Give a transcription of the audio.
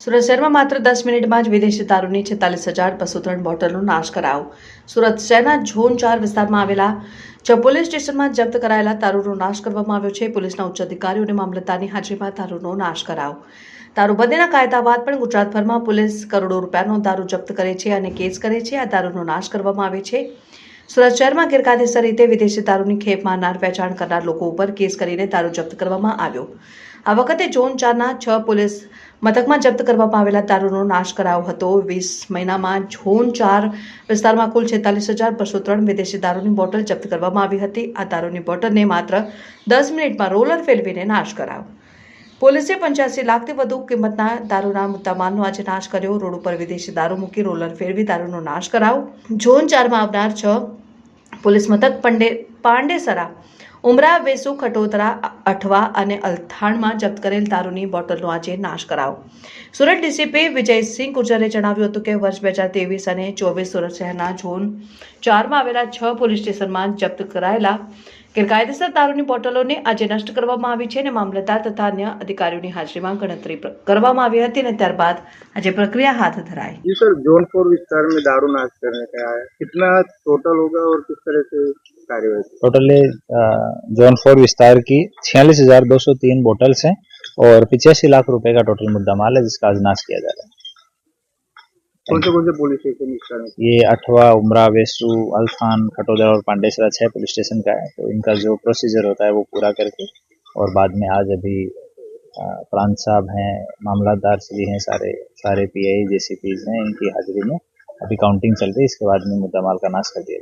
સુરત શહેરમાં માત્ર 10 મિનિટમાં જ વિદેશી દારૂની 46,203 બોટલનો નાશ કરાયો. સુરત શહેરના ઝોન 4 વિસ્તારમાં આવેલા પોલીસ સ્ટેશનમાં જપ્ત કરાયેલા દારૂનો નાશ કરવામાં આવ્યો છે. પોલીસના ઉચ્ચ અધિકારીઓ અને મામલતદારની હાજરીમાં દારૂનો નાશ કરાયો. દારૂબંધીના કાયદા બાદ પણ ગુજરાતભરમાં પોલીસ કરોડો રૂપિયાનો દારૂ જપ્ત કરે છે અને કેસ કરે છે. આ દારૂનો નાશ કરવામાં આવે છે. સુરત શહેરમાં ગેરકાયદેસર રીતે વિદેશી દારૂની ખેપ મારનાર, વેચાણ કરનાર લોકો ઉપર કેસ કરીને દારૂ જપ્ત કરવામાં આવ્યો. આ વખતે ઝોન 4ના 6 પોલીસ મથકમાં જપ્ત કરવામાં આવેલા દારૂનો નાશ કરાયો હતો. 20 મહિનામાં ઝોન 4 વિસ્તારમાં કુલ 46,203 વિદેશી દારૂની બોટલ જપ્ત કરવામાં આવી હતી. આ દારૂની બોટલને માત્ર 10 મિનિટમાં રોલર ફેરવીને નાશ કરાયો. પોલીસે 85 લાખથી વધુ કિંમતના દારૂના મુદ્દામાલનો આજે નાશ કર્યો. રોડ ઉપર વિદેશી દારૂ મૂકી રોલર ફેરવી દારૂનો નાશ કરાયો. ઝોન 4માં આવનાર 6 પોલીસ મથક પાંડેસરા, ઉમરા, વેસુ, ખટોદરા, અઠવા અને અલથાણમાં જપ્ત કરેલ દારૂની બોટલનો આજે નાશ કરાયો. સુરત ડીસીપી વિજયસિંહ ગુર્જરે જણાવ્યું હતું કે વર્ષ 2023 અને 24 સુરત શહેરના ઝોન 4માં આવેલા 6 પોલીસ સ્ટેશનમાં જપ્ત કરાયેલા ગેરકાયદેસર દારૂની બોટલોને આજે નષ્ટ કરવામાં આવી છે અને મામલતદાર તથા અન્ય અધિકારીઓની હાજરીમાં ગણતરી કરવામાં આવી હતી અને ત્યારબાદ આજે प्रक्रिया हाथ धराई. जी सर, जोन 4 विस्तार में दारू नाश करने का है, कितना टोटल होगा और किस तरह से कार्यवाही? टोटली जोन 4 विस्तार की 46,203 बोटल्स हैं और 85 लाख रुपए का टोटल मुद्दा माल है जिसका आज नाश किया जा रहा है. कौन से पुलिस स्टेशन विस्तार में? ये अठवा, उमरा, वेसू, अल्थान, खटोदरा और पांडेसरा 6 पुलिस स्टेशन का है. तो इनका जो प्रोसीजर होता है वो पूरा करके और बाद में आज अभी प्रांत साहब हैं, मामलतदार श्री हैं, सारे पीआई जेसीपीज हैं, इनकी हाजिरी में अभी काउंटिंग चल रही है. इसके बाद में मुद्दा माल का नाश कर दिया जाएगा.